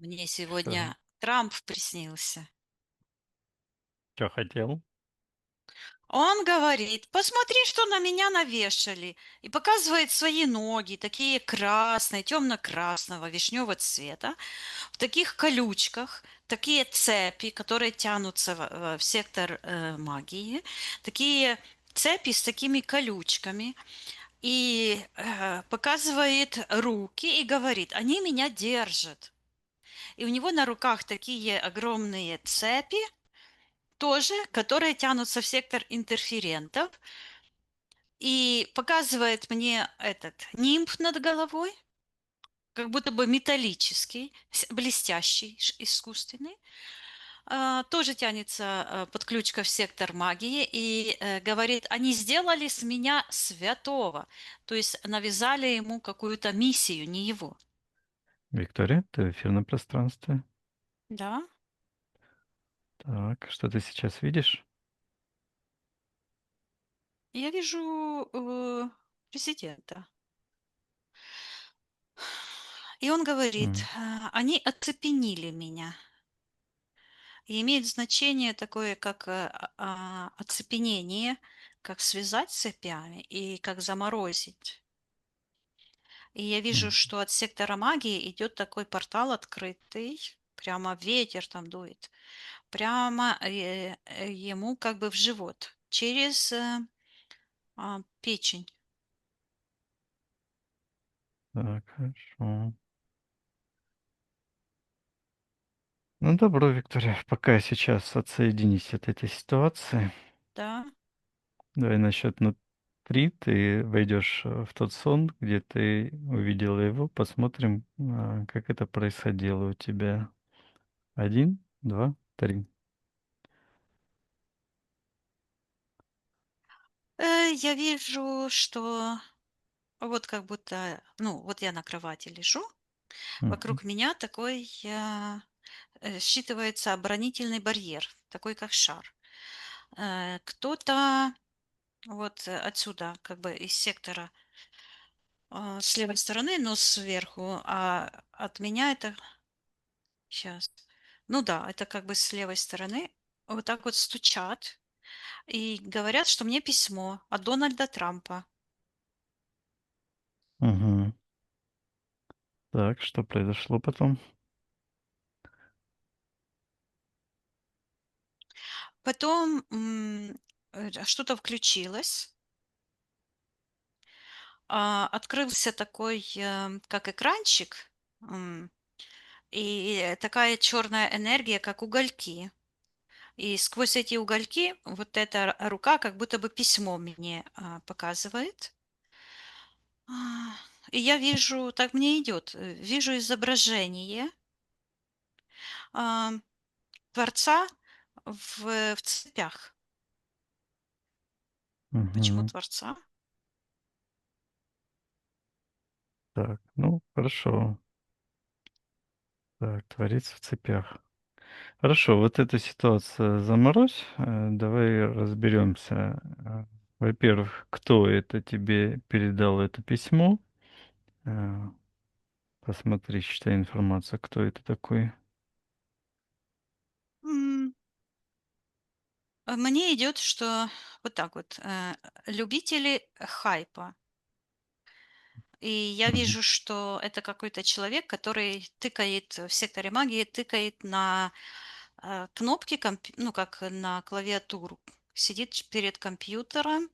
Мне Что? сегодня Трамп приснился. Чё хотел? Он говорит: "Посмотри, что на меня навешали". И показывает свои ноги, такие красные, темно-красного, вишневого цвета, в таких колючках, такие цепи, которые тянутся в сектор магии, такие цепи с такими колючками. И показывает руки и говорит: "Они меня держат". И у него на руках такие огромные цепи, тоже, которые тянутся в сектор интерферентов, и показывает мне этот нимб над головой, как будто бы металлический, блестящий, искусственный. Тоже тянется подключка в сектор магии и говорит, они сделали с меня святого, то есть навязали ему какую-то миссию, не его. Виктория, ты в эфирном пространстве. Да, Так, что ты сейчас видишь? я вижу президента. И он говорит, М, они оцепенили меня. И имеет значение такое, как оцепенение, как связать цепями и как заморозить. И я вижу, м. что от сектора магии идет такой портал открытый, прямо ветер там дует, прямо ему как бы в живот, через печень. Так, хорошо. Ну, добро, Виктория, пока сейчас отсоединись от этой ситуации. Да. Давай на счет на 3 ты войдешь в тот сон, где ты увидела его. Посмотрим, как это происходило у тебя. Один, два, три. Я вижу, что вот как будто, ну, вот я на кровати лежу, Мгм, вокруг меня такой считывается оборонительный барьер, такой как шар. Кто-то вот отсюда, как бы из сектора с левой стороны, но сверху, а от меня это сейчас. Ну да, это как бы с левой стороны. Вот так вот стучат и говорят, что мне письмо от Дональда Трампа. мгм. Так, что произошло потом? Потом что-то включилось, открылся такой, как экранчик, м, и такая черная энергия, как угольки. И сквозь эти угольки вот эта рука как будто бы письмо мне показывает. А, И я вижу, так мне идет, вижу изображение а, Творца в цепях. Почему Мгм. Творца? Так, ну, хорошо. Так, творец в цепях. Хорошо, вот эта ситуация заморозь. Давай разберемся. Во-первых, кто это тебе передал это письмо? Э, Посмотри, читай информацию, кто это такой. Мне идет, что вот так вот, любители хайпа. И я Мгм, вижу, что это какой-то человек, который тыкает в секторе магии, тыкает на кнопки, ну, как на клавиатуру. Сидит перед компьютером,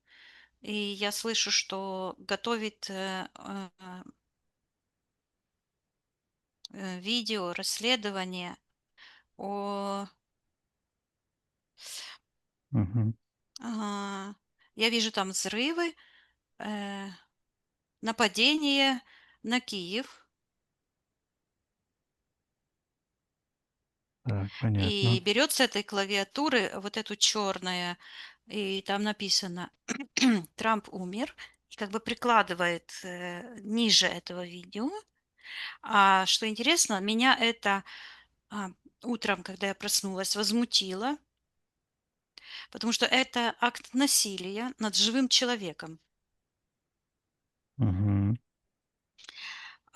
и я слышу, что готовит видео, расследование о... мгм. а, я вижу там взрывы, э, нападение на Киев. Так, понятно. И берет с этой клавиатуры вот эту черное, и там написано "Трамп умер", и как бы прикладывает, ниже этого видео. А что интересно, меня это, а, утром, когда я проснулась, возмутило, потому что это акт насилия над живым человеком. Мгм.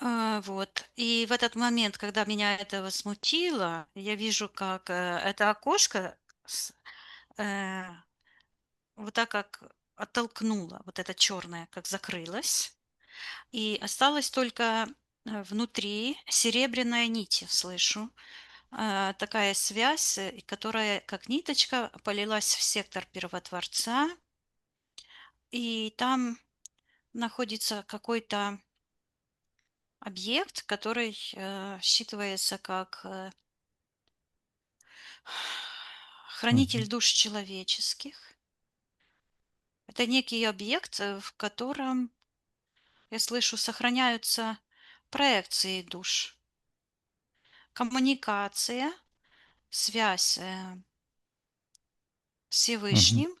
Вот. И в этот момент, когда меня это возмутило, я вижу, как, это окошко с э, вот так как оттолкнуло, вот это черное, как закрылось, и осталось только, внутри серебряная нить, я слышу. Такая связь, которая как ниточка полилась в сектор Первотворца, и там находится какой-то объект, который, считывается как, Мгм. хранитель душ человеческих. Это некий объект, в котором, я слышу, сохраняются проекции душ, коммуникация, связь, с Мгм. Всевышним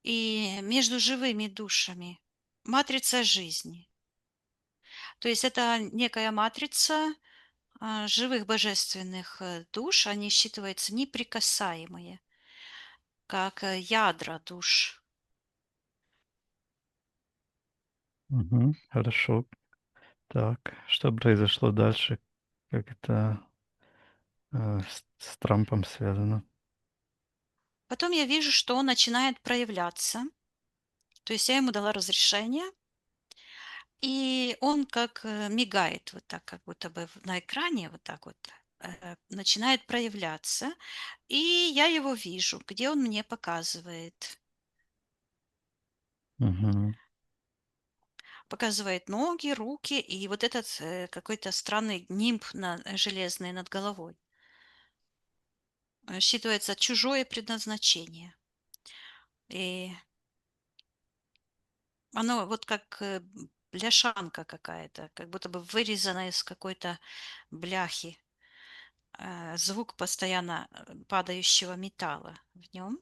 и между живыми душами. Матрица жизни. То есть это некая матрица, живых божественных, душ. Они считываются неприкасаемые, как, ядра душ. Мгм. Хорошо. Так, что произошло дальше? Как это с Трампом связано? Потом я вижу, что он начинает проявляться. То есть я ему дала разрешение, и он как, мигает вот так, как будто бы на экране вот так вот, начинает проявляться. И я его вижу, где он мне показывает. Мгм. Показывает ноги, руки и вот этот, какой-то странный нимб железный над головой. Считывается чужое предназначение. И оно вот как, бляшанка какая-то, как будто бы вырезанная из какой-то бляхи. Звук постоянно, падающего металла в нем.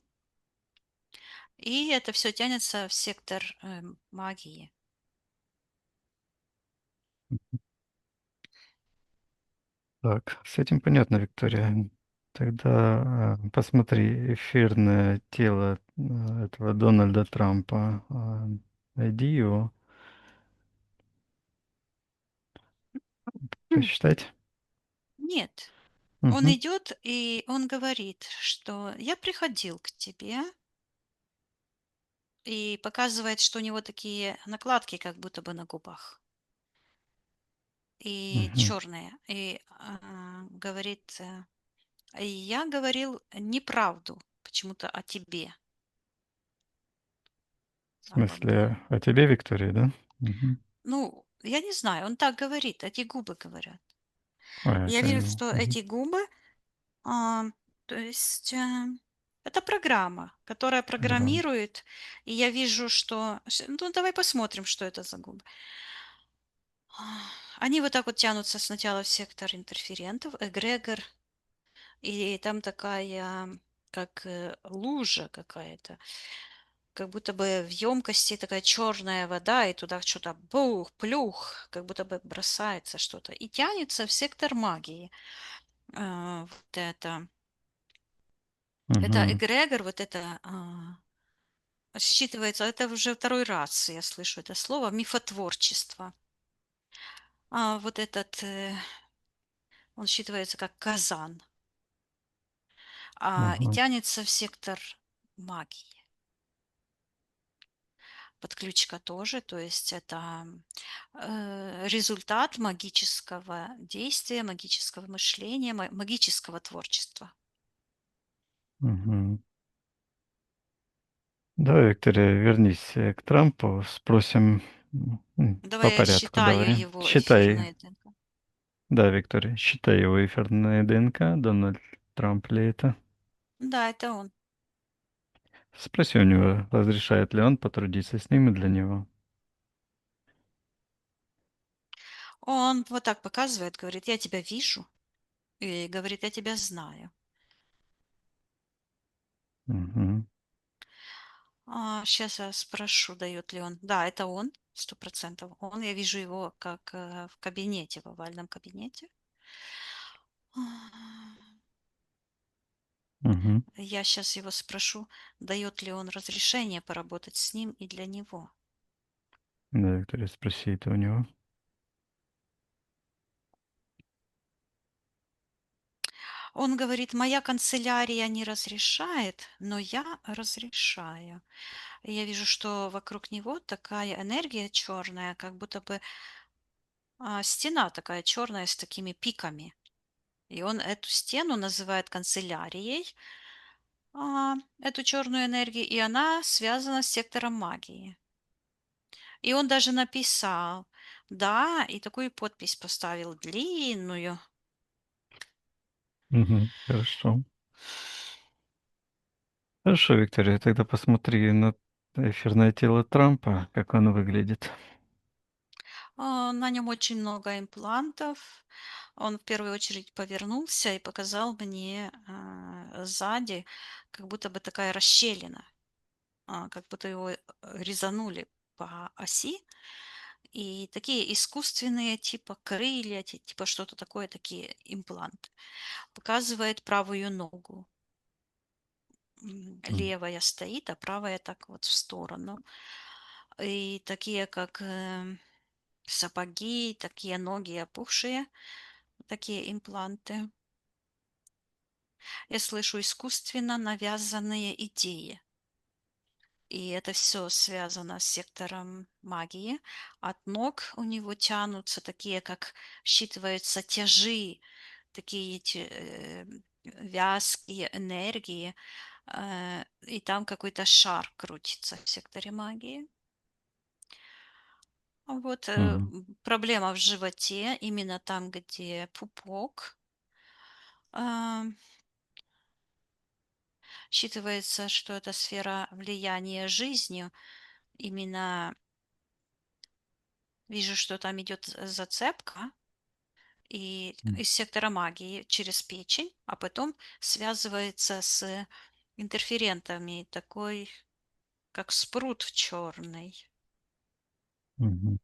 И это все тянется в сектор, магии. Так, с этим понятно, Виктория. Тогда посмотри эфирное тело этого Дональда Трампа. Найди его, посчитать. Нет, он Мгм. идет, и он говорит, что я приходил к тебе, и показывает, что у него такие накладки, как будто бы на губах, и Мгм. черные. И говорит, я говорил неправду почему-то о тебе. В Вот, да. смысле, о тебе, Виктория, да? Мгм. Ну, я не знаю, он так говорит, эти губы говорят. Ой, Я это... вижу, что мгм. эти губы, а, то есть это программа, которая Программа. программирует, и я вижу, что... Ну, давай посмотрим, что это за губы. Они вот так вот тянутся сначала в сектор интерферентов, эгрегор, и там такая, как лужа какая-то, как будто бы в емкости такая черная вода, и туда что-то бух, плюх, как будто бы бросается что-то, и тянется в сектор магии. Вот это Мгм. эгрегор, вот это считывается, это уже второй раз я слышу это слово, мифотворчество. Вот этот, он считывается как казан. И Ага. тянется в сектор магии. Подключка тоже, то есть это результат магического действия, магического мышления, магического творчества. Мгм. Давай, Виктория, вернись к Трампу, спросим по Давай я порядку, считаю давай. его Считай, эфирные ДНК. да, Виктория, считай его эфирное ДНК, Дональд Трамп ли это? Да, это он. Спроси у него, разрешает ли он потрудиться с ним и для него. Он вот так показывает, говорит, я тебя вижу, и говорит, я тебя знаю. Мгм. Сейчас я спрошу, дает ли он. Да, это он, 100%. Он, я вижу его как в кабинете, в овальном кабинете. Мгм. Я сейчас его спрошу, дает ли он разрешение поработать с ним и для него. Да, Виктория, спроси это у него. Он говорит: "Моя канцелярия не разрешает, но я разрешаю". И я вижу, что вокруг него такая энергия черная, как будто бы, стена такая черная с такими пиками. И он эту стену называет канцелярией, эту черную энергию, и она связана с сектором магии. И он даже написал, да, и такую подпись поставил длинную. Мгм. Хорошо. Хорошо, Виктория, тогда посмотри на эфирное тело Трампа, как оно выглядит. На нем очень много имплантов. Он в первую очередь повернулся и показал мне сзади, как будто бы такая расщелина, как будто его резанули по оси. И такие искусственные, типа крылья, типа что-то такое, такие импланты. Показывает правую ногу. М, Левая стоит, а правая так вот в сторону. И такие, как сапоги, такие ноги опухшие, такие импланты. Я слышу искусственно навязанные идеи. И это все связано с сектором магии. От ног у него тянутся такие, как считываются тяжи, такие эти вязкие энергии. И там какой-то шар крутится в секторе магии. Вот мгм, проблема в животе, именно там, где пупок. А, Считывается, что это сфера влияния жизнью. Именно вижу, что там идет зацепка и м, из сектора магии через печень, а потом связывается с интерферентами, такой, как спрут черный, мгм.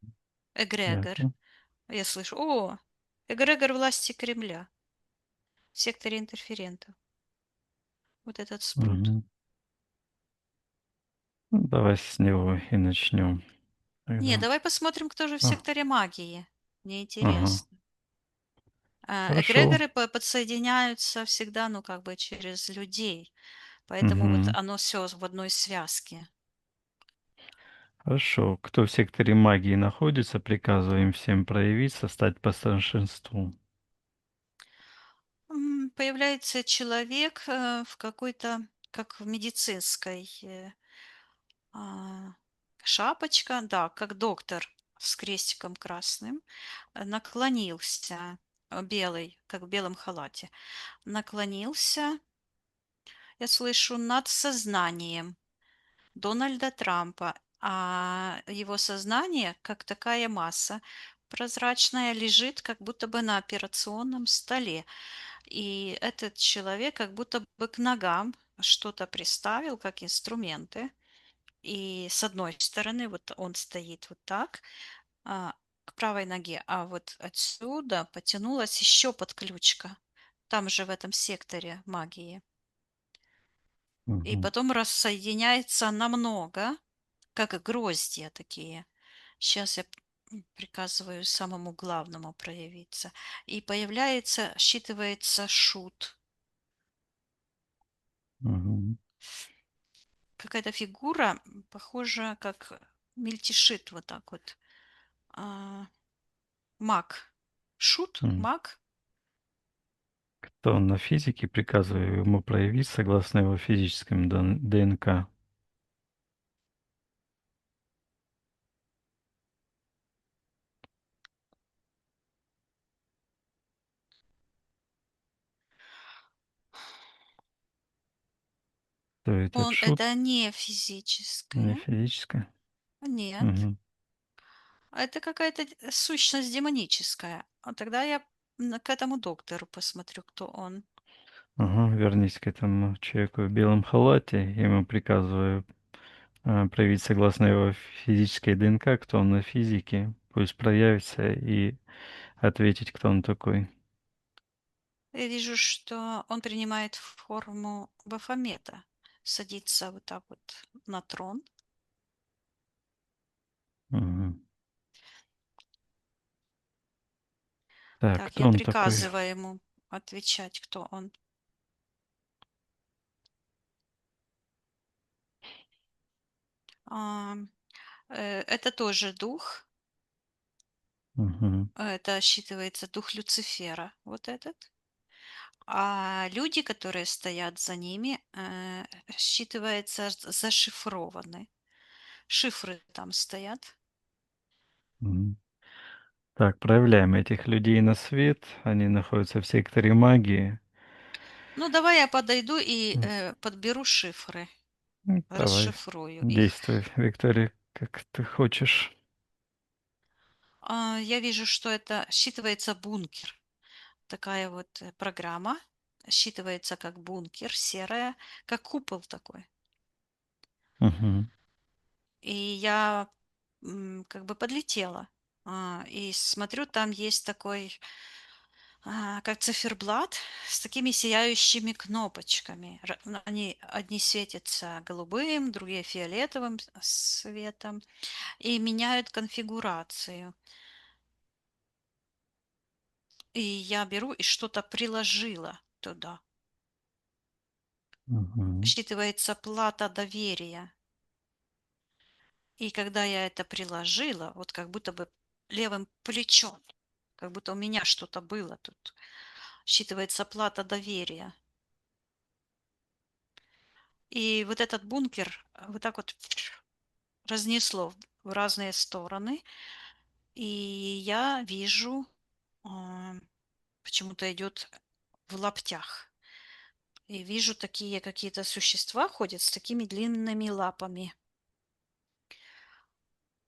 эгрегор. Ясно. Я слышу, о, эгрегор власти Кремля в секторе интерферентов. Вот этот спрут. Мгм. Ну, давай с него и начнем Не, тогда. давай посмотрим, кто же в А, секторе магии. Мне ага. интересно. Хорошо. Эгрегоры подсоединяются всегда, ну, как бы через людей. Поэтому вот Мгм. оно все в одной связке. Хорошо. Кто в секторе магии находится, приказываем всем проявиться, стать по старшинству. Появляется человек в какой-то, как в медицинской, а, шапочка, да, как доктор с крестиком красным, наклонился, белый, как в белом халате, наклонился, я слышу, над сознанием Дональда Трампа, а его сознание, как такая масса прозрачная, лежит как будто бы на операционном столе. И этот человек как будто бы к ногам что-то приставил, как инструменты. И с одной стороны, вот он стоит вот так, к правой ноге, а вот отсюда потянулась еще подключка. Там же в этом секторе магии. И Мгм. потом рассоединяется намного, как гроздья такие. Сейчас я приказываю самому главному проявиться. И появляется, считывается шут. Мгм. Какая-то фигура, похожая, как мельтешит вот так вот. А, Маг. Шут? М. Маг? Кто на физике, приказываю ему проявить согласно его физическому ДНК. То этот Он шут это не не физическое. физическое. Нет. Мгм. Это какая-то сущность демоническая. А тогда я к этому доктору посмотрю, кто он. Ага, вернись к этому человеку в белом халате. Я ему приказываю проявить согласно его физической ДНК, кто он на физике. Пусть проявится и ответить, кто он такой. Я вижу, что он принимает форму Бафомета. Садится вот так вот на трон. Мгм. Так, Так, кто я он такой? приказываю ему отвечать, кто он. Ам, это тоже дух, Мгм. это считывается дух Люцифера, вот этот. А люди, которые стоят за ними, считывается зашифрованы. Шифры там стоят. Мгм. Так, проявляем этих людей на свет. Они находятся в секторе магии. Ну, давай я подойду и М, подберу шифры, Давай, расшифрую их. действуй, Виктория, как ты хочешь. Я вижу, что это считывается бункер. Такая вот программа. Считывается как бункер, серая, как купол такой. Мгм. И я как бы подлетела. И смотрю, там есть такой, как циферблат с такими сияющими кнопочками. Они одни светятся голубым, другие фиолетовым светом и меняют конфигурацию. И я беру и что-то приложила туда. Мгм. Считывается плата доверия. И когда я это приложила, вот как будто бы левым плечом, как будто у меня что-то было тут, считывается плата доверия. И вот этот бункер вот так вот разнесло в разные стороны. И я вижу, а, почему-то идет в лаптях. И вижу такие какие-то существа ходят с такими длинными лапами.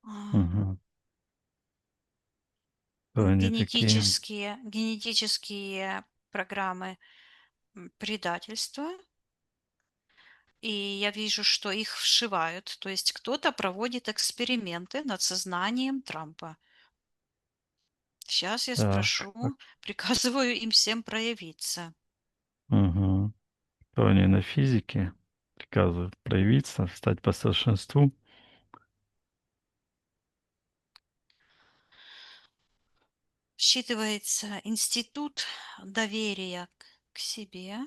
А, Мгм. Кто они такие? генетические программы предательства. И я вижу, что их вшивают. То есть кто-то проводит эксперименты над сознанием Трампа. Сейчас я Так. спрошу, приказываю им всем проявиться. Мгм. Кто они на физике? Приказывают проявиться, стать по совершенству. Считывается институт доверия к себе,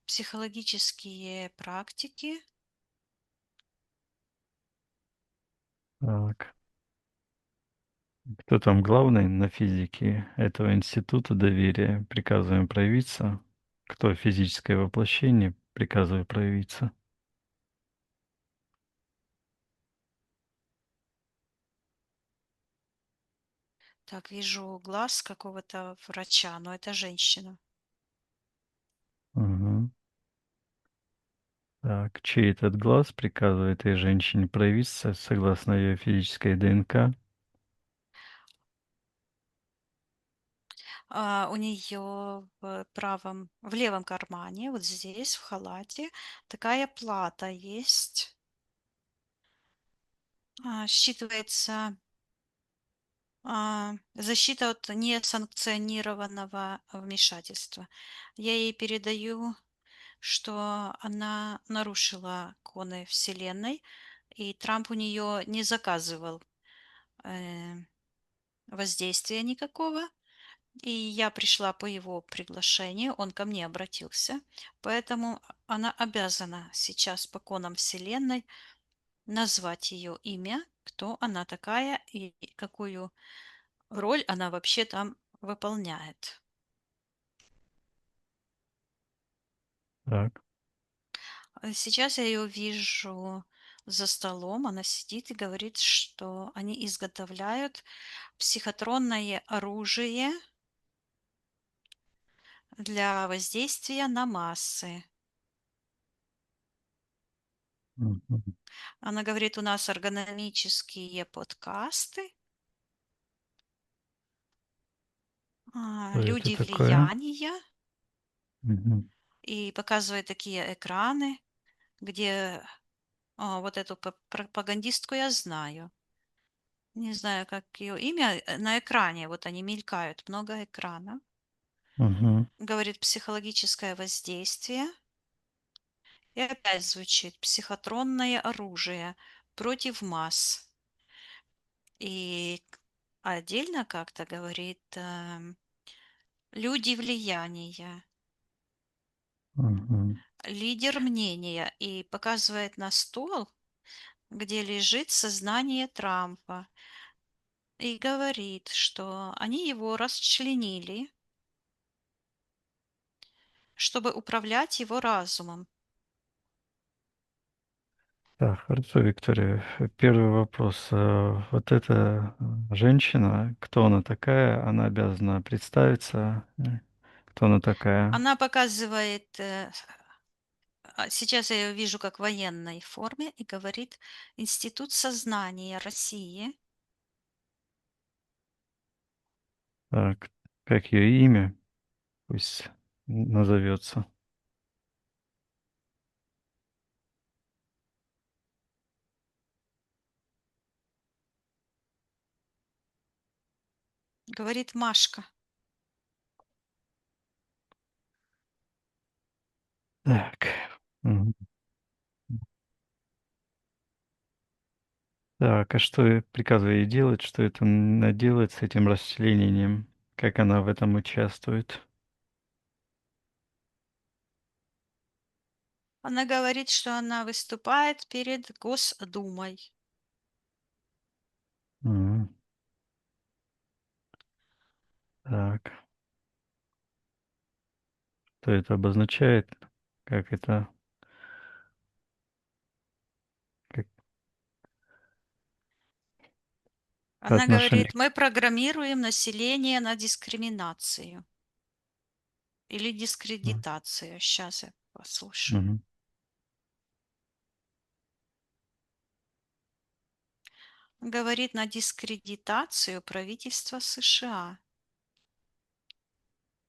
психологические практики. Так. Кто там главный на физике этого института доверия? Приказываем проявиться. Кто физическое воплощение? Приказываю проявиться. Так, вижу глаз какого-то врача, но это женщина. Мгм. Так, чей этот глаз приказывает этой женщине проявиться согласно ее физической ДНК? У нее в левом кармане, вот здесь, в халате, такая плата есть. Считывается защита от несанкционированного вмешательства. Я ей передаю, что она нарушила коны Вселенной, и Трамп у нее не заказывал э, воздействия никакого. И я пришла по его приглашению, он ко мне обратился, поэтому она обязана сейчас по конам Вселенной назвать ее имя, кто она такая и какую роль она вообще там выполняет. Так. Сейчас я ее вижу за столом, она сидит и говорит, что они изготовляют психотронное оружие для воздействия на массы. Мгм. Она говорит, у нас эргономические подкасты, Что это люди такое? влияния, Мгм. и показывает такие экраны, где вот эту пропагандистку я знаю. Не знаю, как ее имя, на экране, вот они мелькают, много экрана. Мгм. Говорит психологическое воздействие. И опять звучит психотронное оружие против масс. И отдельно как-то говорит люди влияния, Мгм. лидер мнения и показывает на стол, где лежит сознание Трампа, и говорит, что они его расчленили, чтобы управлять его разумом. Так, хорошо, Виктория. Первый вопрос. Вот эта женщина, кто она такая? Она обязана представиться. Кто она такая? Она показывает, сейчас я ее вижу как в военной форме, и говорит «Институт сознания России». Так, как ее имя? Пусть назовется. Говорит Машка. Так. Мгм. Так, а что я приказываю ей делать? Что это она делает с этим расчленением? Как она в этом участвует? Она говорит, что она выступает перед Госдумой. Мгм. Так. Что это обозначает? Как это? Как Она отношение? говорит, мы программируем население на дискриминацию или М, дискредитацию. Сейчас я послушаю. мгм, Говорит на дискредитацию правительства США.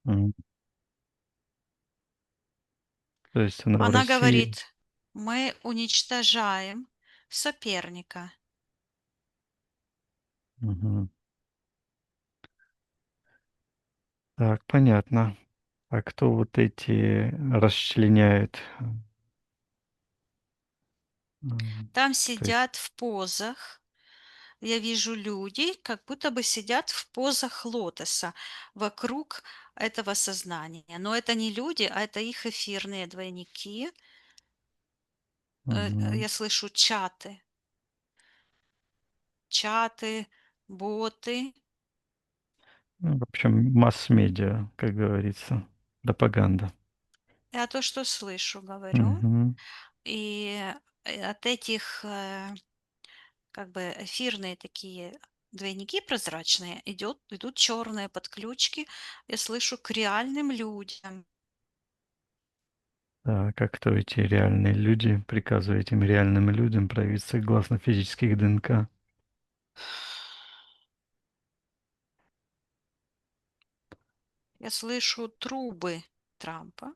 мгм. То есть она в Она России. говорит, мы уничтожаем соперника. Мгм. Так, понятно. А кто вот эти расчленяет? Там То есть, сидят в позах. Я вижу людей, как будто бы сидят в позах лотоса вокруг этого сознания. Но это не люди, а это их эфирные двойники. мгм. Я слышу чаты, боты. Ну, в общем, масс-медиа, как говорится, пропаганда. Я то, что слышу, говорю. Мгм, И от этих как бы эфирные такие двойники прозрачные идут черные подключки, я слышу, к реальным людям. да, как то эти реальные люди приказывают этим реальным людям проявить согласно физических ДНК. Я слышу трубы Трампа.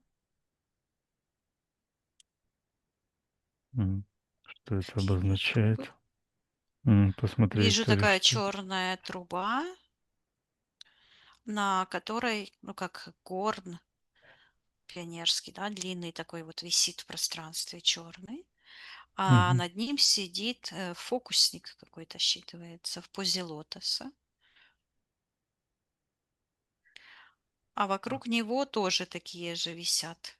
М, Что это Какие трубы? обозначает? Посмотри, Вижу Виктория, такая что... черная труба, на которой, ну, как горн пионерский, да, длинный такой вот висит в пространстве черный. А Мгм, над ним сидит фокусник какой-то, считывается, в позе лотоса. А вокруг него тоже такие же висят.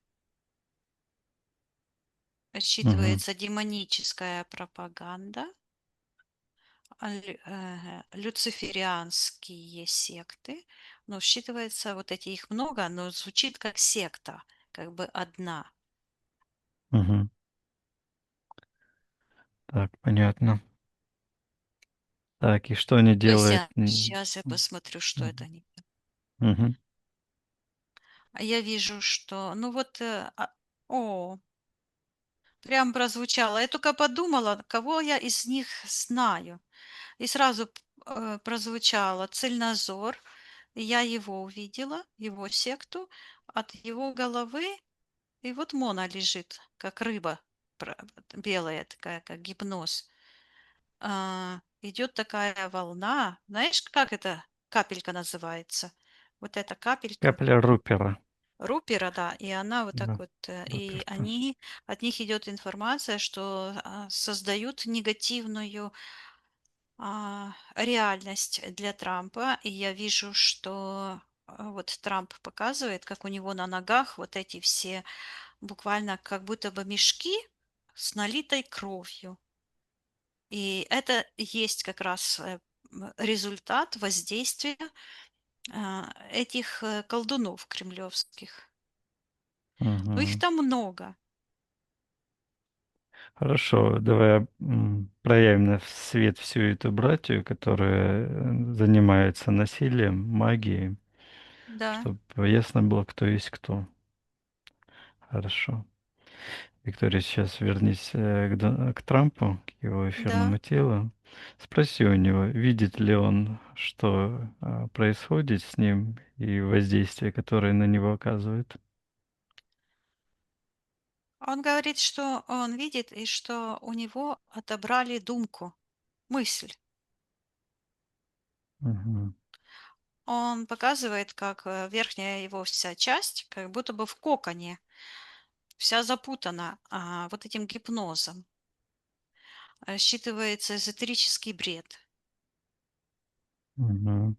мгм, Считывается демоническая пропаганда, люциферианские секты. Но считывается, вот эти их много, но звучит как секта, как бы одна. мгм. Так, понятно. Так, и что они делают? Сейчас я посмотрю, что это Мгм, они. мгм. А я вижу, что, ну вот, о, прям прозвучало. Я только подумала, кого я из них знаю. И сразу прозвучало Цельнозор. И я его увидела, его секту. От его головы, и вот Мона лежит, как рыба белая такая, как гипноз. Идет такая волна. Знаешь, как эта капелька называется? Вот эта капелька Капля Рупера. Рупера, да, и она вот так Да, вот, и Рупер тоже. они, от них идет информация, что создают негативную реальность для Трампа. И я вижу, что вот Трамп показывает, как у него на ногах вот эти все буквально как будто бы мешки с налитой кровью. И это и есть как раз, результат воздействия, этих, колдунов кремлевских. Но их Мгм. там много. Хорошо, давай проявим на свет всю эту братью, которая занимается насилием, магией, Да, чтобы ясно было, кто есть кто. Хорошо. Виктория, сейчас вернись к Трампу, к его да. эфирному телу. Спроси у него, видит ли он, что происходит с ним и воздействие, которое на него оказывает. Он говорит, что он видит и что у него отобрали думку, мысль. Мгм. Он показывает, как, верхняя его вся часть как будто бы в коконе, вся запутана, вот этим гипнозом. Считывается эзотерический бред. Мгм.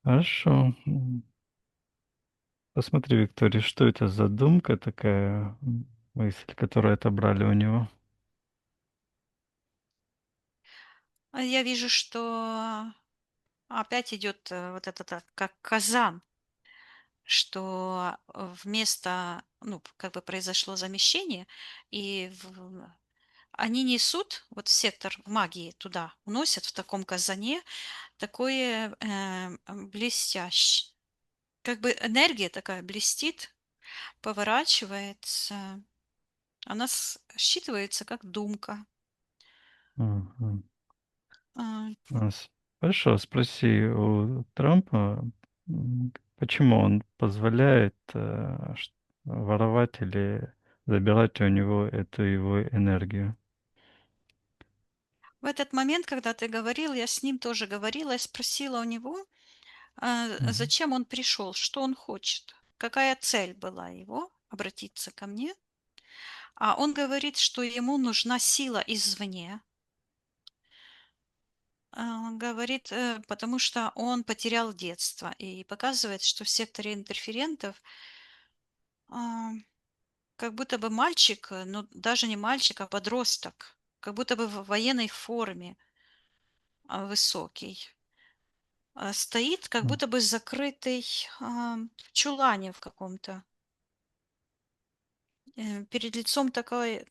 Хорошо. Посмотри, Виктория, что это за думка такая, мысль, которую отобрали у него? Я вижу, что опять идет, вот это так, как казан, что, вместо, ну, как бы произошло замещение, и они несут, вот в сектор магии туда уносят в таком казане такое, блестящее, как бы энергия такая блестит, поворачивается, она считывается как думка. Мгм. А, Хорошо, спроси у Трампа, почему он позволяет воровать или забирать у него эту его энергию. В этот момент, когда ты говорил, я с ним тоже говорила и спросила у него, Мгм. зачем он пришел, что он хочет, какая цель была его обратиться ко мне. А он говорит, что ему нужна сила извне. Он говорит, потому что он потерял детство и показывает, что в секторе интерферентов а, как будто бы мальчик, ну даже не мальчик, а подросток, как будто бы в военной форме, высокий, стоит как М, будто бы закрытый, в чулане в каком-то. Перед лицом такая,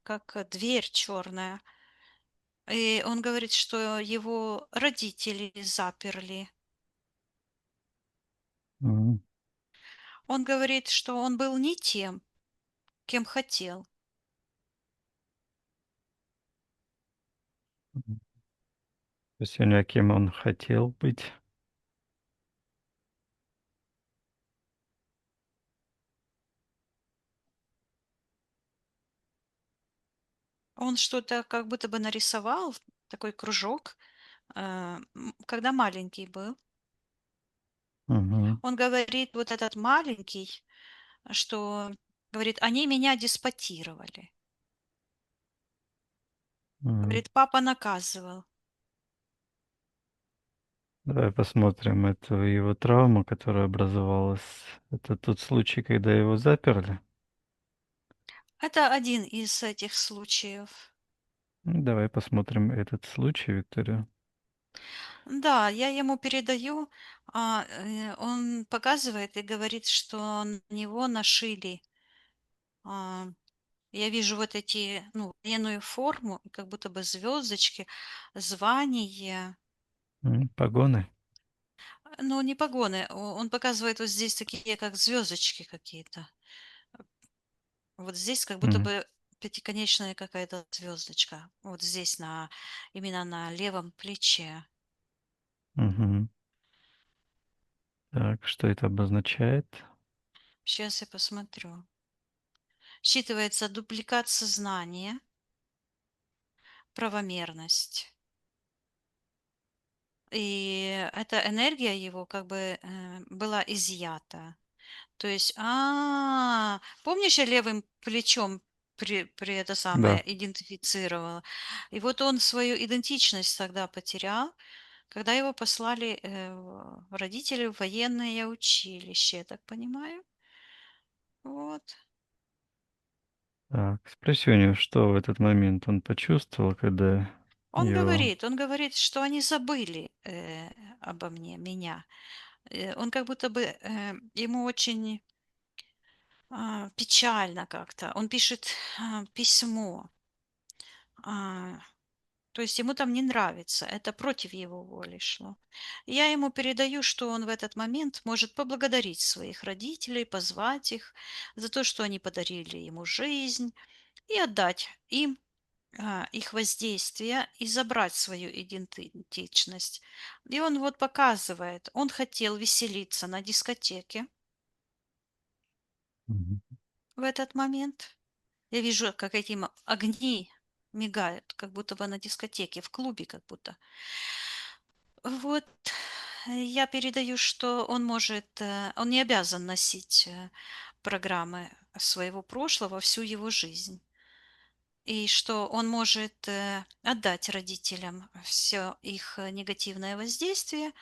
как дверь черная. И он говорит, что его родители заперли. м, Он говорит, что он был не тем, кем хотел. м. То есть он, кем он хотел быть. Он что-то как будто бы нарисовал, такой кружок, когда маленький был. Мгм, Он говорит, вот этот маленький, что, говорит, они меня деспотировали. м. Говорит, папа наказывал. Давай посмотрим эту его травму, которая образовалась. Это тот случай, когда его заперли. Это один из этих случаев. Давай посмотрим этот случай, Виктория. Да, я ему передаю, он показывает и говорит, что на него нашили. а, я вижу вот эти, ну, военную форму, и как будто бы звездочки, звание, Погоны. но не погоны. Он показывает вот здесь такие, как звездочки какие-то. Вот здесь как будто М, бы пятиконечная какая-то звездочка. Вот здесь именно на левом плече. мгм. Так, что это обозначает? Сейчас я посмотрю. Считывается дубликат сознания, правомерность. И эта энергия его как бы была изъята. То есть, помнишь, я левым плечом при это самое Да. идентифицировала? И вот он свою идентичность тогда потерял, когда его послали родители в военное училище, я так понимаю. Вот. Так, спроси у него, что в этот момент он почувствовал, когда его... Он говорит, что они забыли обо мне, меня. Он как будто бы, ему очень печально как-то. Он пишет письмо. А, То есть ему там не нравится, это против его воли шло. Я ему передаю, что он в этот момент может поблагодарить своих родителей, позвать их за то, что они подарили ему жизнь, и отдать им их воздействие и забрать свою идентичность. И он вот показывает, он хотел веселиться на дискотеке Мгм. в этот момент. Я вижу, как эти огни мигают, как будто бы на дискотеке, в клубе как будто. Вот, я передаю, что он может, он не обязан носить, программы своего прошлого всю его жизнь. И что он может, отдать родителям все их, негативное воздействие,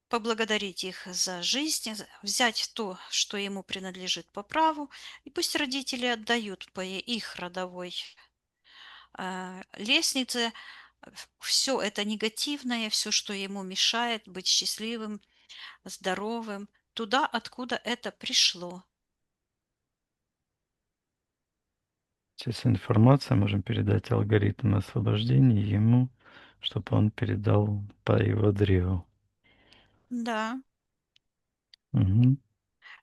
поблагодарить их за жизнь, взять то, что ему принадлежит по праву, и пусть родители отдают по их родовой, лестнице все это негативное, все, что ему мешает быть счастливым, здоровым, туда, откуда это пришло. Сейчас информация можем передать алгоритм освобождения ему, чтобы он передал по его древу. Да. Мгм.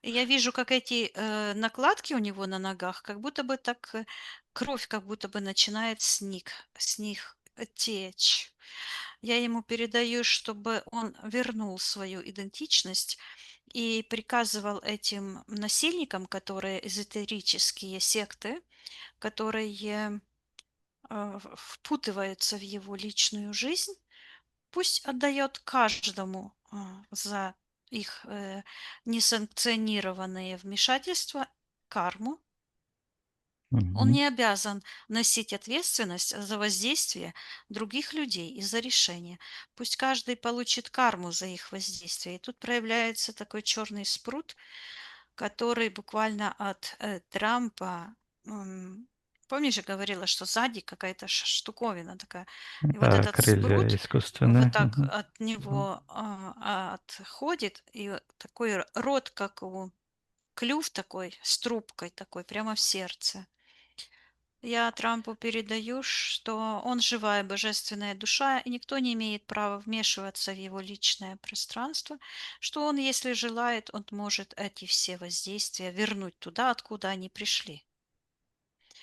И я вижу, как эти, накладки у него на ногах, как будто бы так, кровь как будто бы начинает с них течь. Я ему передаю, чтобы он вернул свою идентичность и приказывал этим насильникам, которые эзотерические секты, которые, впутываются в его личную жизнь. Пусть отдает каждому за их несанкционированные вмешательства карму. Он Мгм. не обязан носить ответственность за воздействие других людей и за решения. Пусть каждый получит карму за их воздействие. И тут проявляется такой черный спрут, который буквально от Трампа. м, Помнишь, я говорила, что сзади какая-то штуковина такая. И вот Да, этот крылья спрут вот искусственные. так Мгм. от Мгм. него отходит, и такой рот, как у клюв такой, с трубкой такой, прямо в сердце. Я Трампу передаю, что он живая божественная душа, и никто не имеет права вмешиваться в его личное пространство, что он, если желает, он может эти все воздействия вернуть туда, откуда они пришли.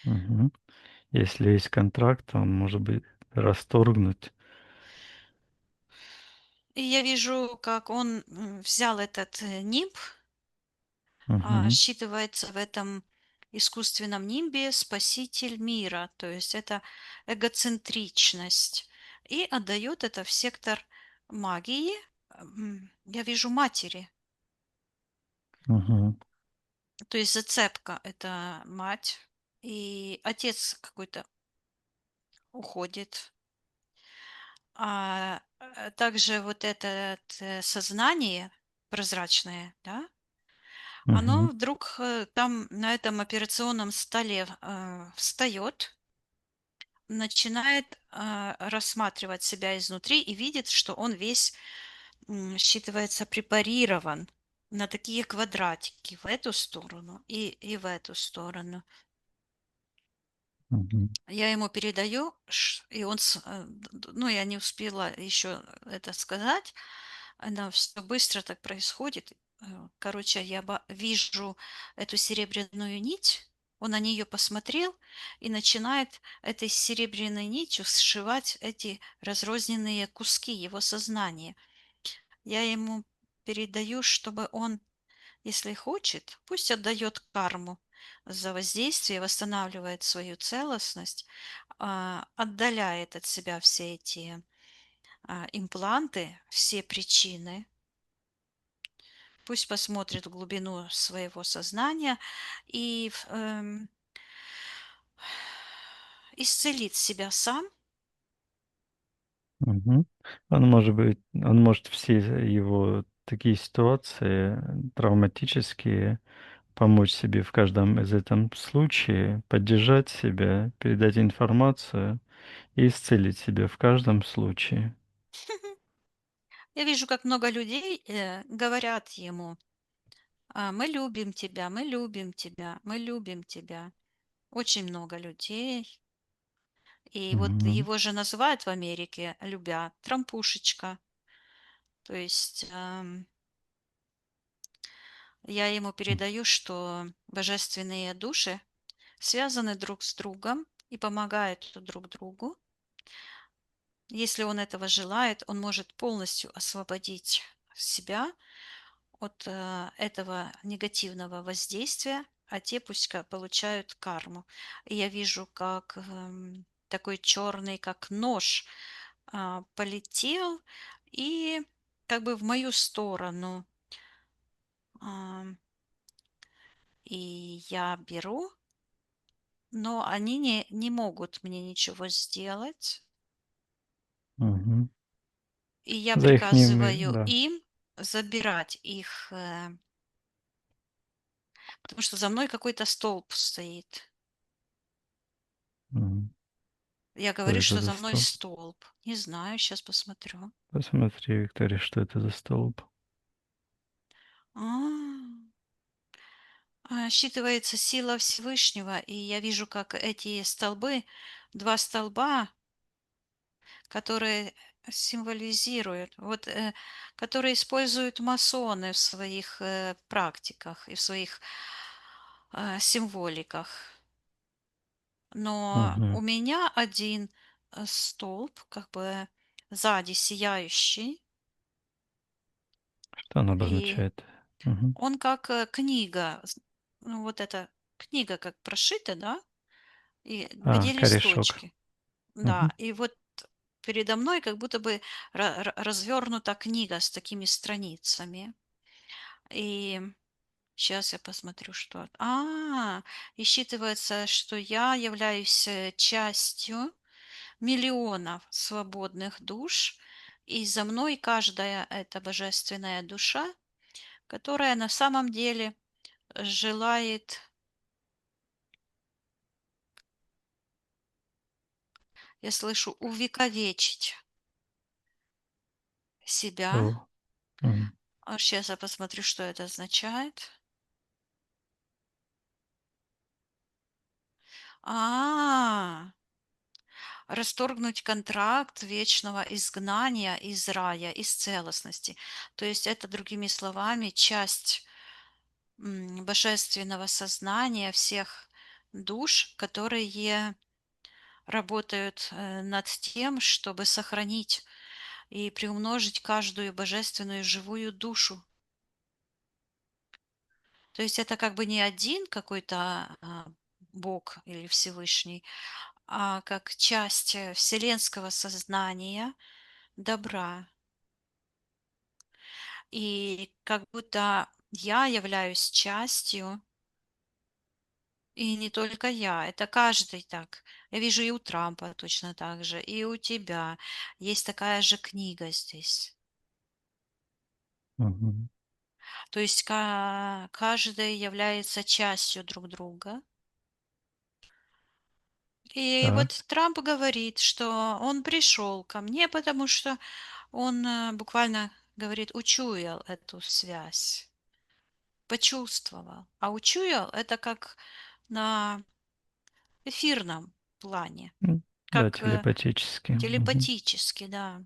Мгм. Если есть контракт, он может быть расторгнуть. И я вижу, как он взял этот нимб, Мгм. считывается в этом искусственном нимбе спаситель мира, то есть это эгоцентричность, и отдает это в сектор магии. Я вижу матери, Мгм. то есть зацепка– это мать, и отец какой-то уходит. Также вот это сознание прозрачное, да, оно Мгм. вдруг там на этом операционном столе встает, начинает рассматривать себя изнутри и видит, что он весь считывается препарирован на такие квадратики в эту сторону и в эту сторону. Мгм. Я ему передаю, и он, ну, я не успела еще это сказать, она все быстро так происходит. Короче, я вижу эту серебряную нить, он на нее посмотрел и начинает этой серебряной нитью сшивать эти разрозненные куски его сознания. Я ему передаю, чтобы он, если хочет, пусть отдает карму за воздействие, восстанавливает свою целостность, отдаляет от себя все эти импланты, все причины. Пусть посмотрит в глубину своего сознания и исцелит себя сам. Мгм. Он может все его такие ситуации травматические помочь себе в каждом из этом случае, поддержать себя, передать информацию и исцелить себя в каждом случае. Я вижу, как много людей говорят ему: мы любим тебя, мы любим тебя, мы любим тебя. Очень много людей. И вот Мгм. его же называют в Америке, любя, Трампушечка. То есть я ему передаю, что божественные души связаны друг с другом и помогают друг другу. Если он этого желает, он может полностью освободить себя от этого негативного воздействия, а те пусть получают карму. И я вижу, как такой черный, как нож, полетел и как бы в мою сторону. А, И я беру, но они не могут мне ничего сделать. Мгм. И я За их ними, приказываю да. им забирать их, потому что за мной какой-то столб стоит. Мгм. Я Что говорю, это что за за мной столб? столб. Не знаю, сейчас посмотрю. Посмотри, Виктория, что это за столб. А, Считывается сила Всевышнего, и я вижу, как эти столбы, два столба, которые символизируют, вот, которые используют масоны в своих практиках и в своих символиках. Но Мгм. у меня один столб, как бы сзади сияющий, Что он и обозначает? Мгм. он как книга, ну вот эта книга как прошита, да, и А, где корешок. листочки, да, Мгм. и вот передо мной как будто бы развернута книга с такими страницами. И сейчас я посмотрю, что... и считывается, что я являюсь частью миллионов свободных душ, и за мной каждая эта божественная душа, которая на самом деле желает, я слышу, увековечить себя. О. Мгм. Сейчас я посмотрю, что это означает. А, Расторгнуть контракт вечного изгнания из рая, из целостности. То есть это, другими словами, часть божественного сознания всех душ, которые работают над тем, чтобы сохранить и приумножить каждую божественную живую душу. То есть это как бы не один какой-то Бог или Всевышний, а как часть вселенского сознания добра. И как будто я являюсь частью, и не только я, это каждый так. Я вижу и у Трампа точно так же, и у тебя есть такая же книга здесь. Мгм. То есть каждый является частью друг друга. И Так. вот Трамп говорит, что он пришел ко мне, потому что он буквально говорит, учуял эту связь, почувствовал. А учуял это как на эфирном плане, Да, как телепатически. Мгм. телепатически, да.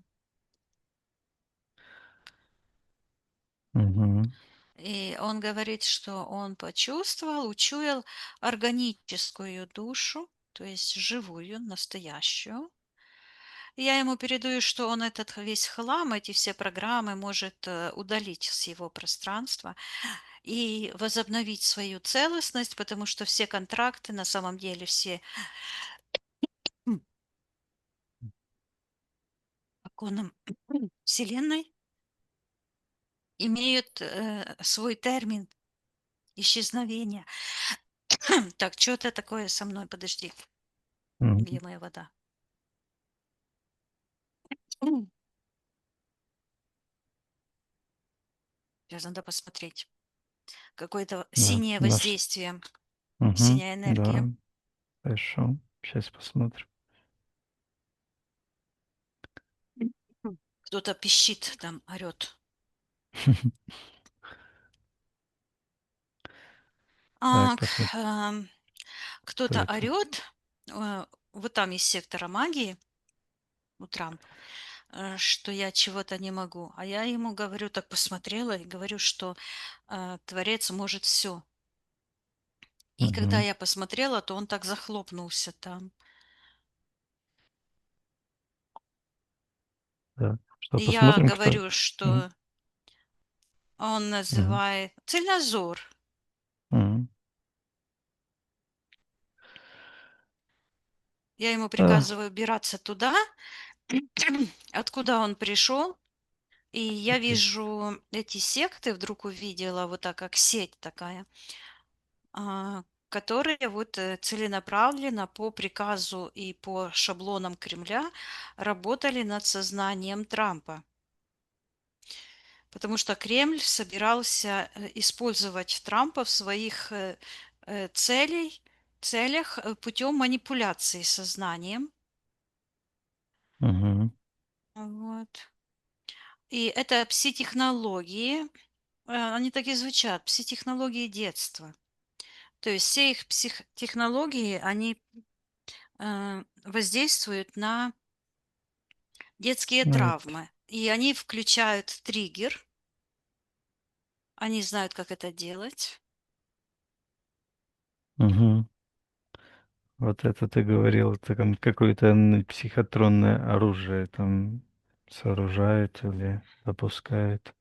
Мгм. И он говорит, что он почувствовал, учуял органическую душу, то есть живую, настоящую. И я ему передаю, что он этот весь хлам, эти все программы может удалить с его пространства и возобновить свою целостность, потому что все контракты, на самом деле все м, законам Вселенной имеют свой термин исчезновения. Так, что это такое со мной? Подожди, Мгм. где моя вода? Сейчас надо посмотреть. какое-то Да, синее наш. воздействие, Мгм. синяя энергия. Да, хорошо. Сейчас посмотрим. Кто-то пищит там, орет. Так, А, посмотрим, кто кто-то это. орет. Вот там из сектора магии у Трампа, что я чего-то не могу. А я ему говорю, так посмотрела и говорю, что Творец может все. И когда Мгм. я посмотрела, то он так захлопнулся там. Да. Что, И я посмотрим, кто говорю, это? М, что он мгм, называет Цельнозор. мгм. Я ему Да, приказываю убираться туда, откуда он пришел. И я окей. вижу эти секты, вдруг увидела вот так, как сеть такая, которые вот целенаправленно по приказу и по шаблонам Кремля работали над сознанием Трампа. Потому что Кремль собирался использовать Трампа в своих целях путем манипуляции сознанием. Мгм. Вот. И это пси-технологии, они так и звучат, пси-технологии детства. То есть все их психотехнологии, они воздействуют на детские Ну, травмы. И они включают триггер, они знают, как это делать. мгм. Вот это ты говорил, это там какое-то психотронное оружие там сооружает или запускает.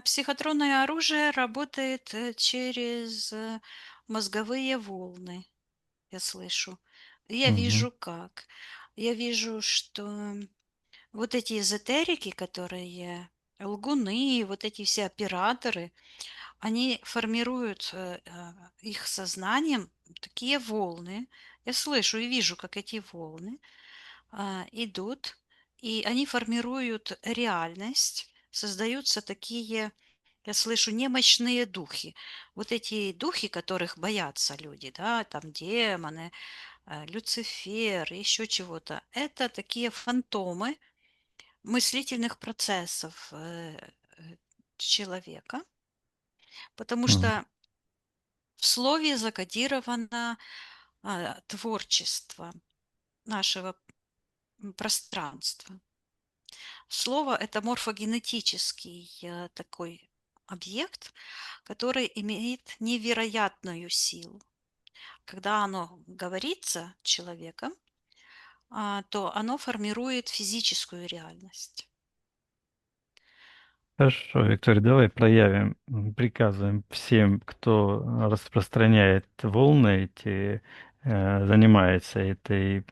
Психотронное оружие работает через мозговые волны, я слышу. Я Мгм. вижу как. Я вижу, что вот эти эзотерики, которые лгуны, вот эти все операторы, они формируют их сознанием такие волны. Я слышу и вижу, как эти волны идут, и они формируют реальность, создаются такие, я слышу, немощные духи. Вот эти духи, которых боятся люди, да, там демоны, Люцифер, еще чего-то, это такие фантомы мыслительных процессов человека, потому Мгм. что в слове закодировано творчество нашего пространства. Слово– это морфогенетический такой объект, который имеет невероятную силу. Когда оно говорится человеком, то оно формирует физическую реальность. Хорошо, Виктория, давай проявим, приказываем всем, кто распространяет волны эти, занимается этой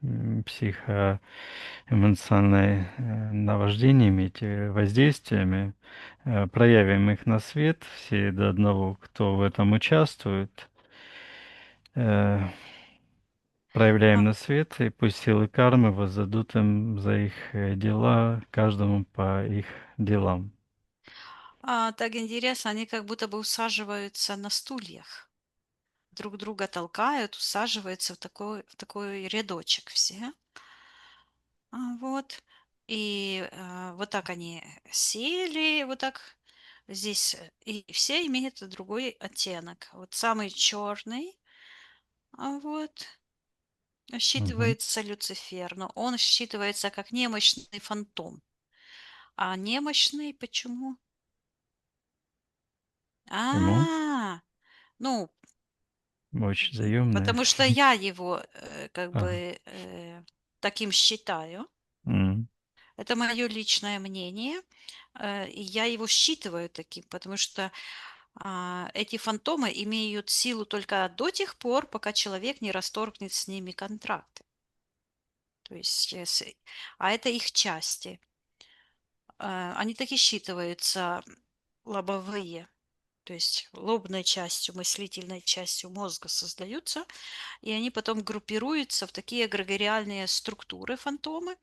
психоэмоциональной наваждениями, эти воздействиями, проявим их на свет, все до одного, кто в этом участвует, э, проявляем А, на свет, и пусть силы кармы воздадут им за их дела, каждому по их делам. так интересно, они как будто бы усаживаются на стульях, друг друга толкают, усаживаются в такой рядочек все. Вот. И вот так они сели, вот так здесь, и все имеют другой оттенок. Вот самый черный, вот, Мгм. считывается Люцифер, но он считывается как немощный фантом. А немощный почему? Почему? А, ну, Очень заемная. потому что я его как Ага. бы таким считаю. М. Это мое личное мнение, и я его считываю таким, потому что эти фантомы имеют силу только до тех пор, пока человек не расторгнет с ними контракт. То есть, а это их части. Они таки считываются лобовые, то есть лобной частью, мыслительной частью мозга создаются, и они потом группируются в такие эгрегориальные структуры, фантомы.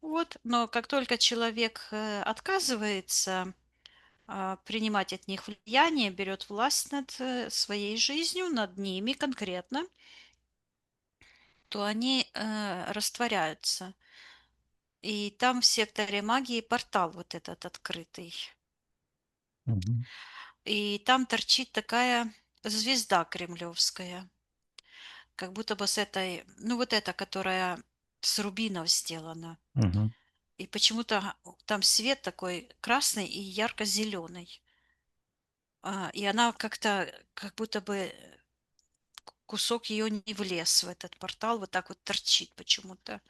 Вот. Но как только человек отказывается принимать от них влияние, берет власть над своей жизнью, над ними конкретно, то они растворяются. И там в секторе магии портал вот этот открытый. Мгм. И там торчит такая звезда кремлевская, как будто бы с этой, ну вот эта, которая с рубинов сделана. Мгм. И почему-то там свет такой красный и ярко-зеленый. И она как-то, как будто бы кусок ее не влез в этот портал, вот так вот торчит почему-то.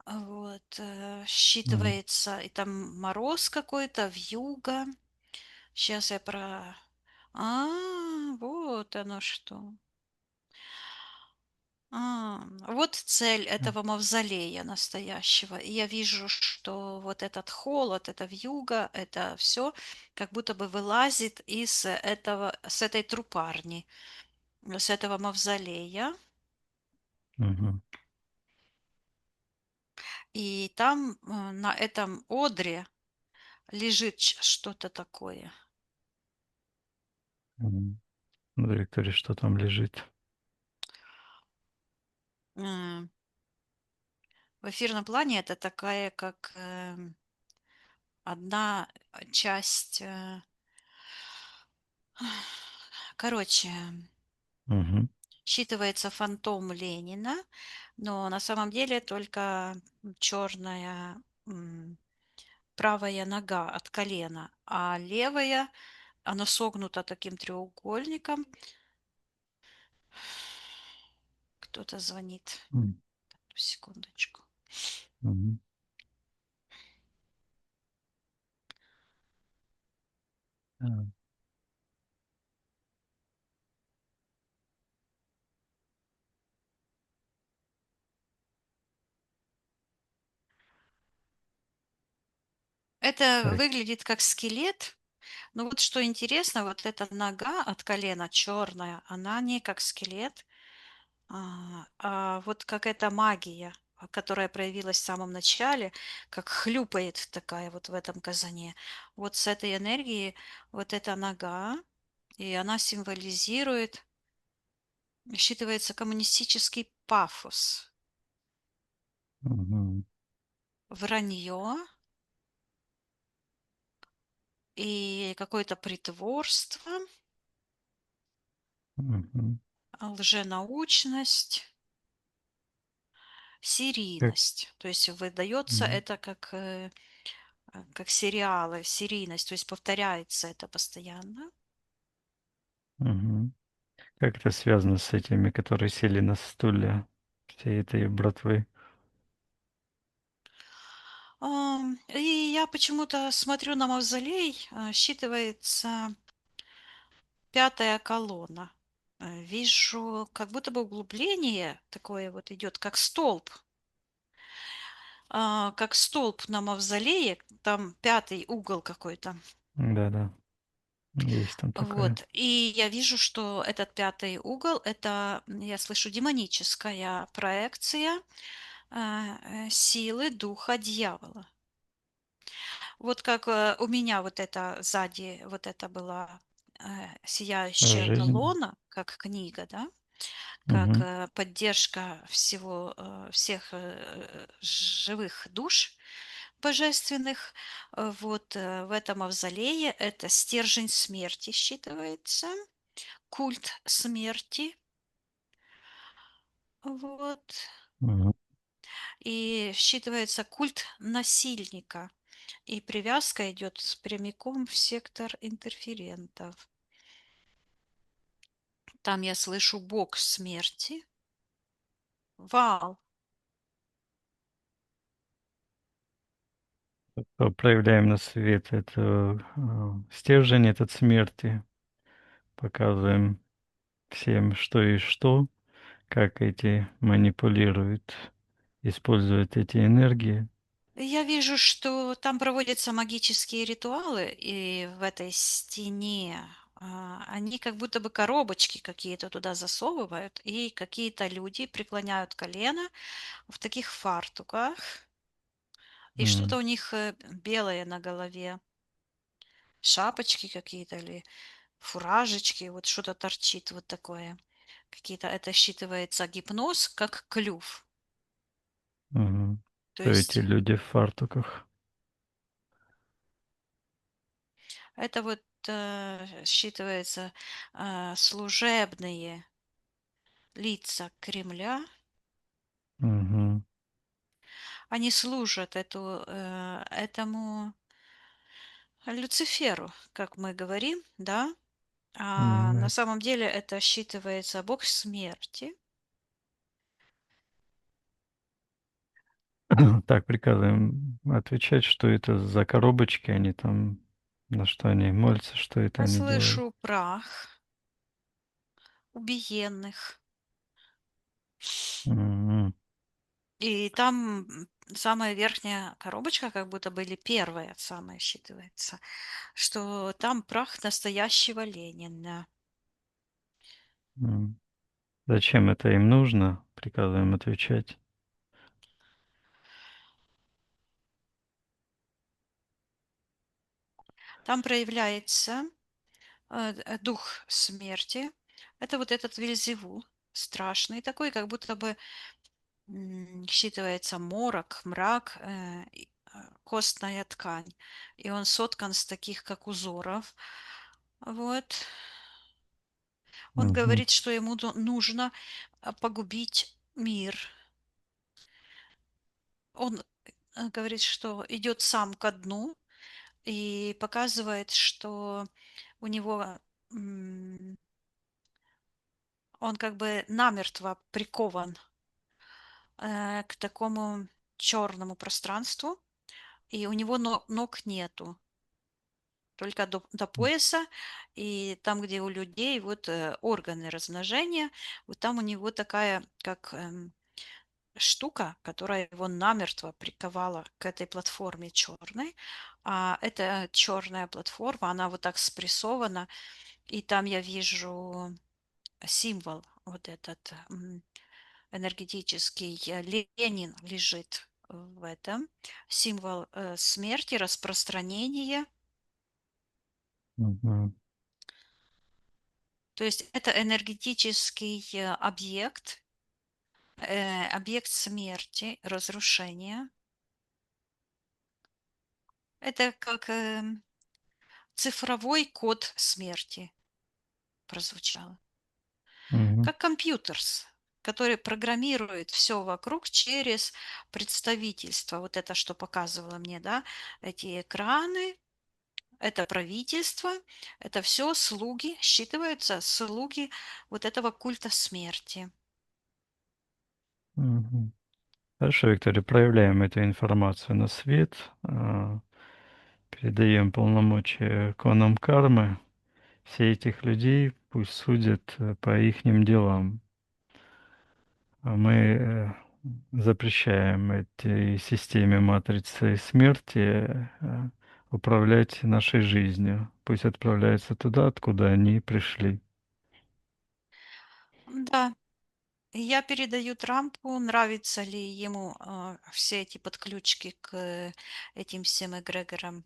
Вот, Мгм. считывается, и там мороз какой-то, вьюга. Сейчас я про... вот оно что. Вот цель этого мавзолея настоящего. И я вижу, что вот этот холод, это вьюга, это все как будто бы вылазит из этого, с этой трупарни, с этого мавзолея. Мгм. И там на этом одре лежит что-то такое. Мгм. Ну, Виктория, что там лежит? М, В эфирном плане это такая, как одна часть. Короче, Мгм. считывается фантом Ленина, но на самом деле только черная правая нога от колена, а левая, она согнута таким треугольником. Кто-то звонит. М. Секундочку. Мгм. А, Это Так. выглядит как скелет. Но вот что интересно, вот эта нога от колена черная, она не как скелет, а вот как эта магия, которая проявилась в самом начале, как хлюпает такая вот в этом казане. Вот с этой энергией вот эта нога, и она символизирует, считывается коммунистический пафос, Мгм. вранье и какое-то притворство, Мгм. лженаучность, Как серийность. То есть выдается Мгм. это как сериалы, серийность, то есть повторяется это постоянно. Мгм. Как это связано с этими, которые сели на стулья всей этой братвы? И я почему-то смотрю на мавзолей, считывается пятая колонна. Вижу, как будто бы углубление такое вот идет, как столб на мавзолее, там пятый угол какой-то. Да-да, есть там такое. Вот. И я вижу, что этот пятый угол, это, я слышу, демоническая проекция силы духа дьявола. Вот как у меня вот это сзади, вот это была сияющая Жизнь. колонна, как книга, да, как Мгм. поддержка всех живых душ божественных. Вот в этом мавзолее это стержень смерти считывается, культ смерти, вот, Мгм. и считывается культ насильника. И привязка идет прямиком в сектор интерферентов. Там я слышу бог смерти. Вау! Проявляем на свет это, стержень этот смерти, показываем всем, что и что, как эти манипулируют, используют эти энергии. Я вижу, что там проводятся магические ритуалы, и в этой стене они как будто бы коробочки какие-то туда засовывают, и какие-то люди преклоняют колено в таких фартуках, и что-то М. у них белое на голове. шапочки какие-то или фуражечки, вот что-то торчит вот такое. Какие-то это считывается гипноз как клюв. Мгм. То То эти есть люди в фартуках. это вот считывается служебные лица Кремля. Мгм. Они служат этому Люциферу, как мы говорим, да. А Ну, на самом деле это считывается бог смерти. так, приказываем отвечать, что это за коробочки, они там, на что они молятся, что это Я они делают. слышу прах убиенных. Мгм. И там самая верхняя коробочка, как будто бы, или первая самая считывается, что там прах настоящего Ленина. М. Зачем это им нужно? Приказываем отвечать. Там проявляется дух смерти. Это вот этот Вельзевул, страшный такой, как будто бы считывается морок, мрак, костная ткань. И он соткан с таких, как узоров. Вот. Он Мгм. говорит, что ему нужно погубить мир. Он говорит, что идет сам ко дну и показывает, что у него он как бы намертво прикован к такому черному пространству, и у него ног нету, только до пояса, и там, где у людей вот органы размножения, вот там у него такая, как штука, которая его намертво приковала к этой платформе черной. А эта черная платформа, она вот так спрессована, и там я вижу символ вот этот энергетический. Ленин лежит в этом. Символ смерти, распространения. Мгм. То есть это энергетический объект смерти, разрушения. Это как цифровой код смерти прозвучало. Мгм. Как компьютер, который программирует все вокруг через представительство. Вот это, что показывало мне, да, эти экраны, это правительство, это все слуги, считываются слуги вот этого культа смерти. Мгм. Хорошо, Виктория, проявляем эту информацию на свет, передаем полномочия конам кармы. Все этих людей пусть судят по ихним делам. А мы запрещаем этой системе матрицы смерти управлять нашей жизнью. Пусть отправляются туда, откуда они пришли. Да, я передаю Трампу, нравятся ли ему все эти подключки к этим всем эгрегорам.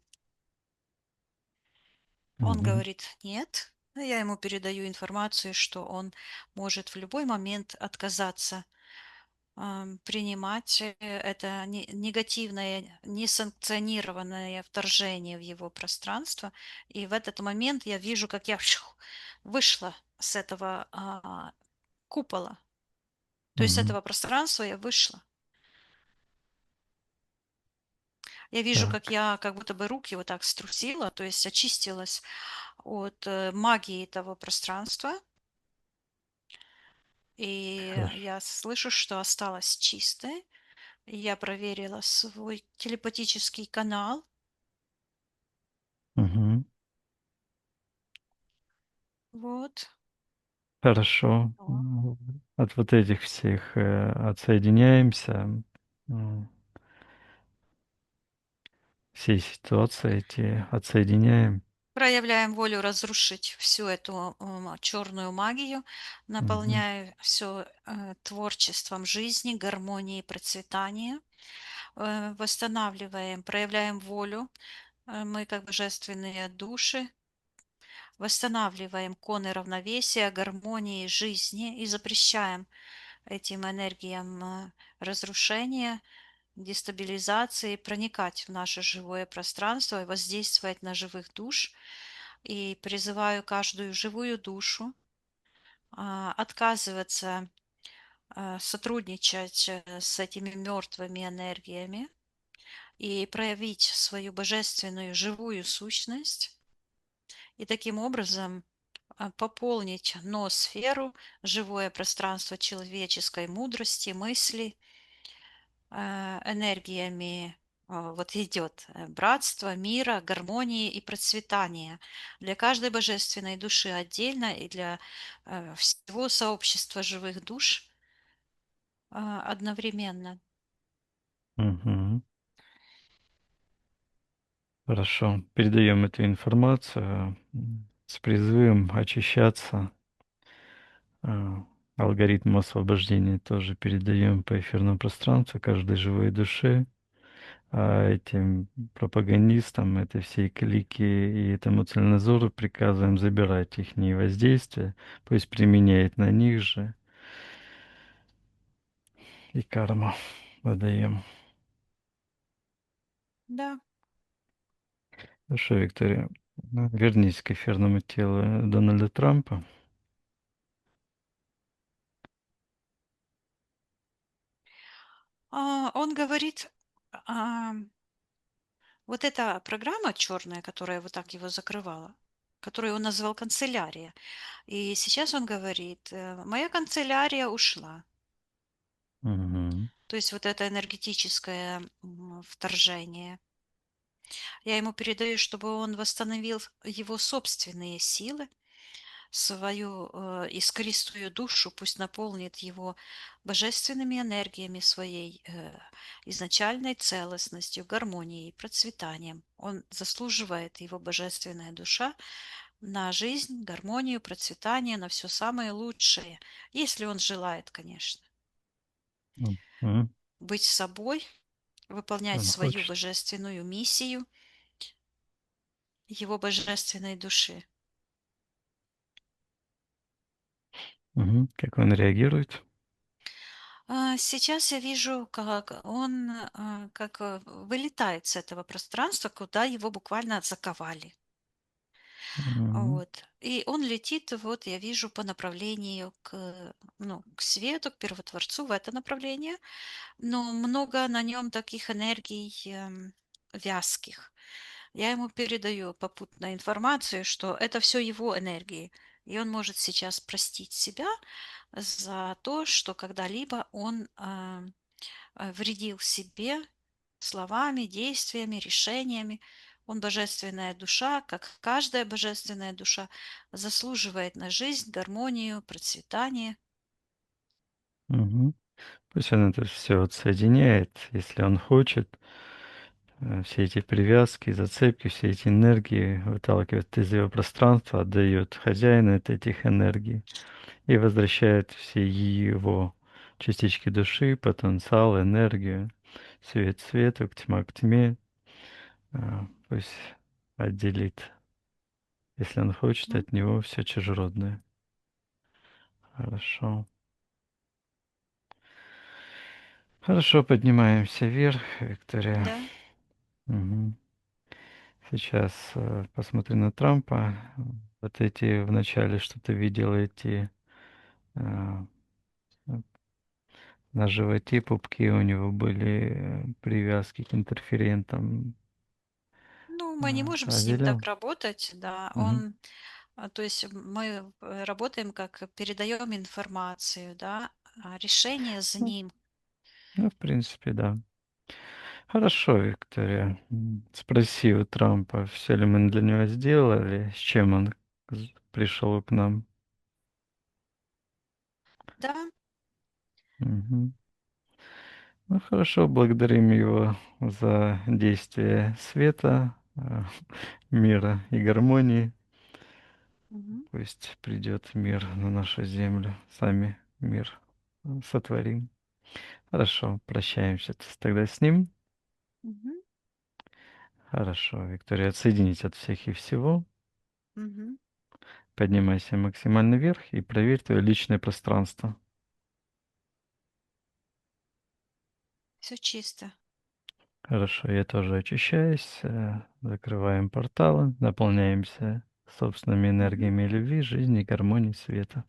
Он Мгм. говорит нет. Но я ему передаю информацию, что он может в любой момент отказаться принимать это негативное, несанкционированное вторжение в его пространство. И в этот момент я вижу, как я вышла с этого купола. То есть с Мгм. этого пространства я вышла. Я вижу, как Так, я как будто бы руки вот так струсила, то есть очистилась от магии того пространства. И хорошо. я слышу, что осталась чистой. Я проверила свой телепатический канал. Мгм. Вот. Хорошо. О. От вот этих всех отсоединяемся. М, Все ситуации эти отсоединяем. Проявляем волю разрушить всю эту черную магию, Мгм. наполняя все творчеством жизни, гармонией, процветания. Восстанавливаем, проявляем волю Мы, как божественные души, восстанавливаем коны равновесия, гармонии жизни и запрещаем этим энергиям разрушения, дестабилизации проникать в наше живое пространство и воздействовать на живых душ. И призываю каждую живую душу отказываться сотрудничать с этими мертвыми энергиями и проявить свою божественную живую сущность, и таким образом пополнить ноосферу, живое пространство человеческой мудрости, мысли, энергиями. Вот идет братство, мира, гармонии и процветания для каждой божественной души отдельно и для всего сообщества живых душ одновременно. Мгм. Хорошо. Передаем эту информацию с призывом очищаться. А, Алгоритм освобождения тоже передаем по эфирному пространству каждой живой душе. А этим пропагандистам, этой всей клики и этому целназору приказываем забирать их воздействие, пусть применяет на них же, и карму выдаем. Да. Хорошо, Виктория, вернись к эфирному телу Дональда Трампа. Он говорит, вот эта программа черная, которая вот так его закрывала, которую он назвал канцелярия. И сейчас он говорит, моя канцелярия ушла. Мгм. То есть вот это энергетическое вторжение. Я ему передаю, чтобы он восстановил его собственные силы, свою искристую душу, пусть наполнит его божественными энергиями своей изначальной целостностью, гармонией, процветанием. Он заслуживает, его божественная душа, на жизнь, гармонию, процветание, на все самое лучшее, если он желает, конечно. Мгм. Быть собой, выполнять Он свою хочет. божественную миссию его божественной души. Мгм. Как он реагирует? Сейчас я вижу, как он как вылетает с этого пространства, куда его буквально заковали. Мгм. Вот. И он летит, вот я вижу, по направлению к, ну, к свету, к первотворцу в это направление, но много на нем таких энергий вязких. Я ему передаю попутно информацию, что это все его энергии, и он может сейчас простить себя за то, что когда-либо он вредил себе словами, действиями, решениями. Он божественная душа, как каждая божественная душа, заслуживает на жизнь, гармонию, процветание. Мгм. Пусть он это все вот соединяет, если он хочет. Все эти привязки, зацепки, все эти энергии выталкивает из его пространства, отдает хозяину этих энергий и возвращает все его частички души, потенциал, энергию, свет свету, тьма к тьме. Пусть отделит, если он хочет, М, от него все чужеродное. Хорошо. Хорошо, поднимаемся вверх, Виктория. Да. Мгм. Сейчас посмотрю на Трампа. Вот эти в начале что-то видел, эти а, на животе пупки у него были привязки к интерферентам. Ну, мы не можем с ним Выделял? так работать, да. Мгм. То есть мы работаем, как передаем информацию, да, а решение за Ну, ним. ну, в принципе, да. Хорошо, Виктория. Спроси у Трампа, все ли мы для него сделали, с чем он пришел к нам. Да. Мгм. Ну хорошо, благодарим его за действие света, мира и гармонии. Мгм. Пусть придет мир на нашу землю. Сами мир сотворим. Хорошо, прощаемся тогда с ним. Мгм. Хорошо, Виктория, отсоединись от всех и всего. Мгм. Поднимайся максимально вверх и проверь твое личное пространство. Все чисто. Хорошо, я тоже очищаюсь. Закрываем порталы, наполняемся собственными Мгм. энергиями любви, жизни, гармонии, света.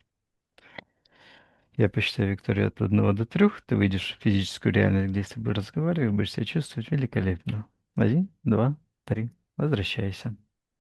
Я посчитаю, Виктория, от 1 до 3. Ты выйдешь в физическую реальность, где с тобой разговариваю, будешь себя чувствовать великолепно. 1, 2, 3. Возвращайся.